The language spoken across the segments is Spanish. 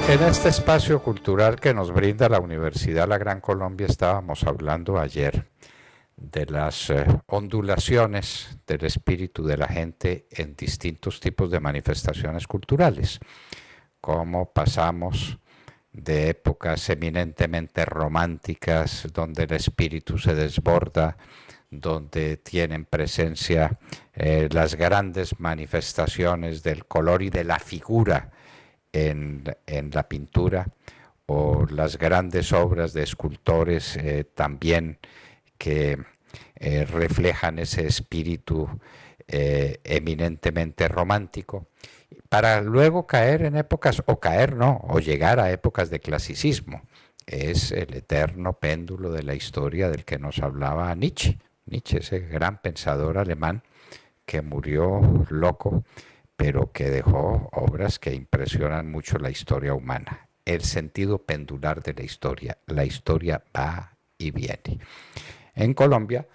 En este espacio cultural que nos brinda la Universidad La Gran Colombia estábamos hablando ayer de las ondulaciones del espíritu de la gente en distintos tipos de manifestaciones culturales, cómo pasamos de épocas eminentemente románticas donde el espíritu se desborda, donde tienen presencia las grandes manifestaciones del color y de la figura en la pintura, o las grandes obras de escultores también que reflejan ese espíritu eminentemente romántico, para luego caer en épocas, o caer no, o llegar a épocas de clasicismo. Es el eterno péndulo de la historia del que nos hablaba Nietzsche. Nietzsche, ese gran pensador alemán que murió loco, pero que dejó obras que impresionan mucho la historia humana. El sentido pendular de la historia va y viene. En Colombia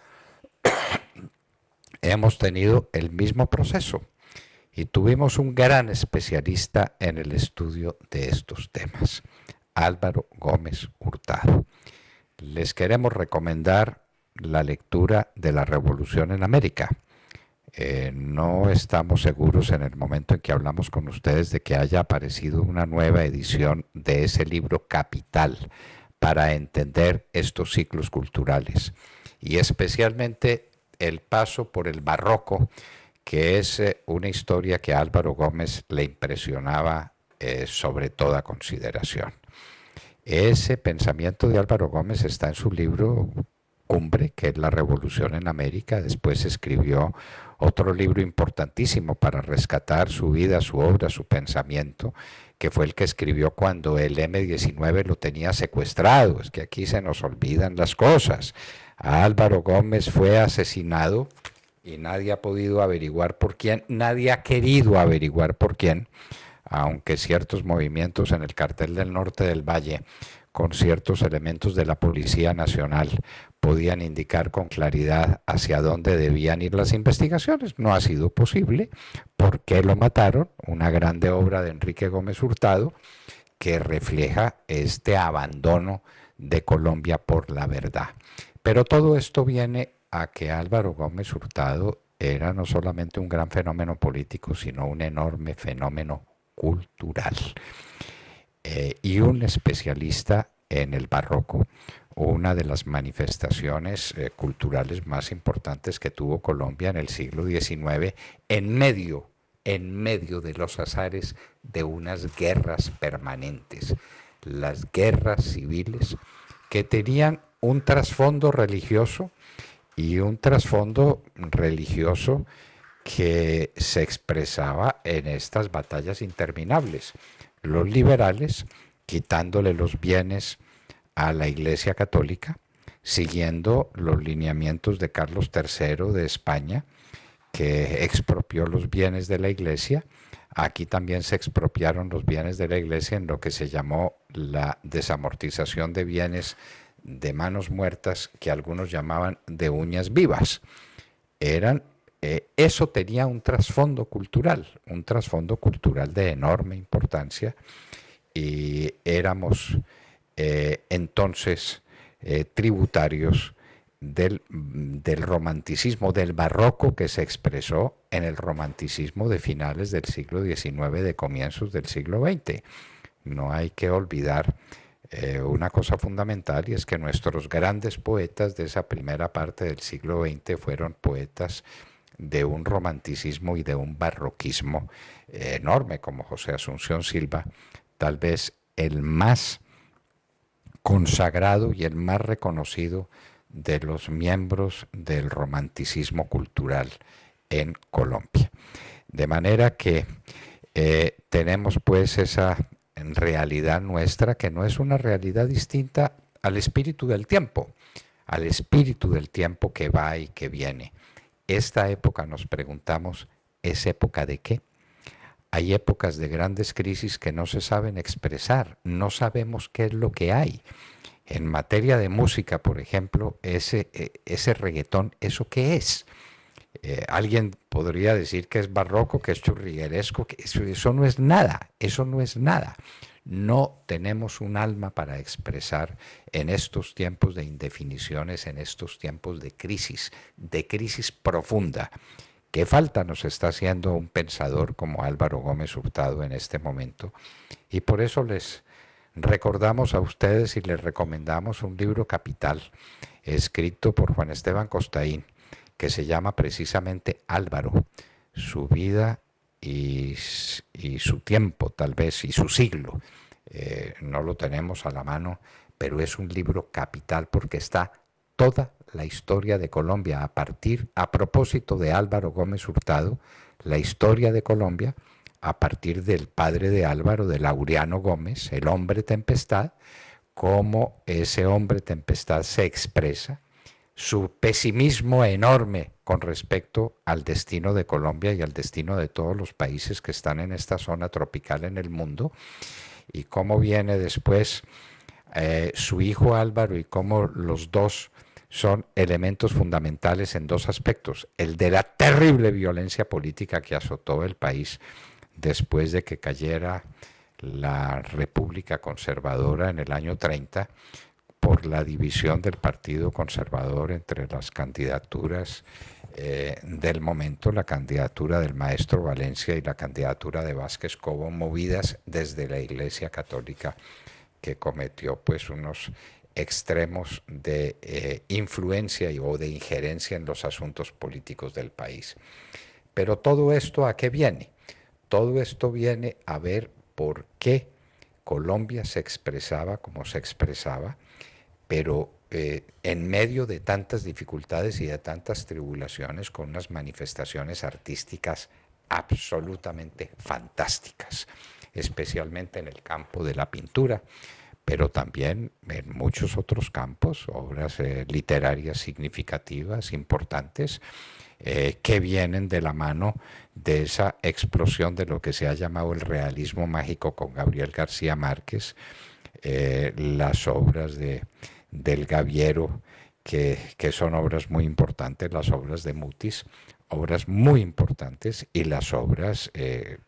hemos tenido el mismo proceso y tuvimos un gran especialista en el estudio de estos temas, Álvaro Gómez Hurtado. Les queremos recomendar la lectura de La Revolución en América. No estamos seguros en el momento en que hablamos con ustedes de que haya aparecido una nueva edición de ese libro capital para entender estos ciclos culturales, y especialmente el paso por el barroco, que es una historia que a Álvaro Gómez le impresionaba sobre toda consideración. Ese pensamiento de Álvaro Gómez está en su libro cumbre, que es La Revolución en América. Después escribió otro libro importantísimo para rescatar su vida, su obra, su pensamiento, que fue el que escribió cuando el M-19 lo tenía secuestrado. Es que aquí se nos olvidan las cosas. Álvaro Gómez fue asesinado y nadie ha podido averiguar por quién, nadie ha querido averiguar por quién, aunque ciertos movimientos en el Cartel del Norte del Valle, con ciertos elementos de la Policía Nacional, podían indicar con claridad hacia dónde debían ir las investigaciones. No ha sido posible. ¿Por qué lo mataron? Una grande obra de Enrique Gómez Hurtado que refleja este abandono de Colombia por la verdad. Pero todo esto viene a que Álvaro Gómez Hurtado era no solamente un gran fenómeno político, sino un enorme fenómeno cultural. Y un especialista en el barroco, una de las manifestaciones culturales más importantes que tuvo Colombia en el siglo XIX, en medio de los azares de unas guerras permanentes, las guerras civiles, que tenían un trasfondo religioso, y un trasfondo religioso que se expresaba en estas batallas interminables. Los liberales quitándole los bienes a la Iglesia Católica, siguiendo los lineamientos de Carlos III de España, que expropió los bienes de la Iglesia. Aquí también se expropiaron los bienes de la Iglesia en lo que se llamó la desamortización de bienes de manos muertas, que algunos llamaban de uñas vivas. Eso tenía un trasfondo cultural de enorme importancia, y éramos entonces tributarios del romanticismo, del barroco, que se expresó en el romanticismo de finales del siglo XIX, de comienzos del siglo XX. No hay que olvidar una cosa fundamental, y es que nuestros grandes poetas de esa primera parte del siglo XX fueron poetas de un romanticismo y de un barroquismo enorme, como José Asunción Silva, tal vez el más consagrado y el más reconocido de los miembros del romanticismo cultural en Colombia. De manera que tenemos pues esa realidad nuestra, que no es una realidad distinta al espíritu del tiempo que va y que viene. Esta época, nos preguntamos, ¿es época de qué? Hay épocas de grandes crisis que no se saben expresar, no sabemos qué es lo que hay. En materia de música, por ejemplo, ese reggaetón, ¿eso qué es? Alguien podría decir que es barroco, que es churrigueresco, que eso no es nada, eso no es nada. No tenemos un alma para expresar en estos tiempos de indefiniciones, en estos tiempos de crisis profunda. ¿Qué falta nos está haciendo un pensador como Álvaro Gómez Hurtado en este momento? Y por eso les recordamos a ustedes y les recomendamos un libro capital escrito por Juan Esteban Costaín, que se llama precisamente Álvaro, su vida y su tiempo tal vez, y su siglo. No lo tenemos a la mano, pero es un libro capital porque está toda la historia de Colombia a propósito de Álvaro Gómez Hurtado, la historia de Colombia a partir del padre de Álvaro, de Laureano Gómez, el hombre tempestad, cómo ese hombre tempestad se expresa, su pesimismo enorme con respecto al destino de Colombia y al destino de todos los países que están en esta zona tropical en el mundo, y cómo viene después su hijo Álvaro y cómo los dos son elementos fundamentales en dos aspectos: el de la terrible violencia política que azotó el país después de que cayera la República Conservadora en el año 30, por la división del Partido Conservador entre las candidaturas del momento, la candidatura del maestro Valencia y la candidatura de Vázquez Cobo, movidas desde la Iglesia Católica, que cometió pues unos extremos de influencia o de injerencia en los asuntos políticos del país. Pero todo esto, ¿a qué viene? Todo esto viene a ver por qué Colombia se expresaba como se expresaba, pero en medio de tantas dificultades y de tantas tribulaciones, con unas manifestaciones artísticas absolutamente fantásticas, especialmente en el campo de la pintura, pero también en muchos otros campos, obras literarias significativas, importantes, que vienen de la mano de esa explosión de lo que se ha llamado el realismo mágico con Gabriel García Márquez, las obras del Gaviero, que son obras muy importantes, las obras de Mutis, obras muy importantes, y las obras,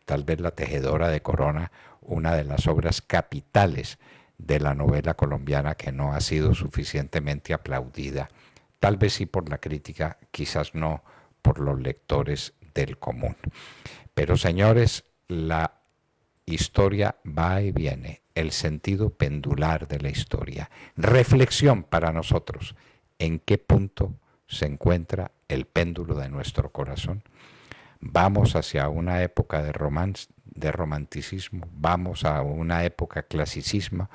tal vez La Tejedora de Corona, una de las obras capitales de la novela colombiana que no ha sido suficientemente aplaudida, tal vez sí por la crítica, quizás no por los lectores del común. Pero señores, la historia va y viene, el sentido pendular de la historia. Reflexión para nosotros: ¿en qué punto se encuentra el péndulo de nuestro corazón? ¿Vamos hacia una época de romanticismo? ¿Vamos a una época clasicismo?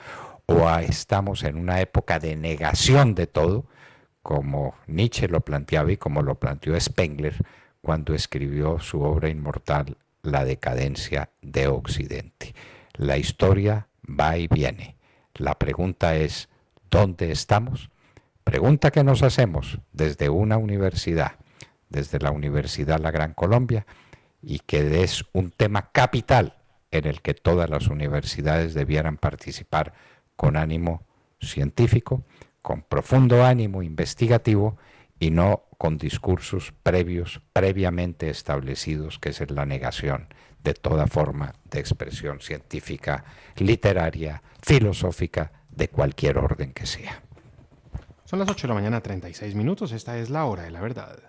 ¿O estamos en una época de negación de todo, como Nietzsche lo planteaba y como lo planteó Spengler cuando escribió su obra inmortal La decadencia de Occidente? La historia va y viene. La pregunta es: ¿dónde estamos? Pregunta que nos hacemos desde una universidad, desde la Universidad La Gran Colombia, y que es un tema capital en el que todas las universidades debieran participar con ánimo científico, con profundo ánimo investigativo, y no con discursos previamente establecidos, que es la negación de toda forma de expresión científica, literaria, filosófica, de cualquier orden que sea. Son las 8 de la mañana, 36 minutos. Esta es la hora de la verdad.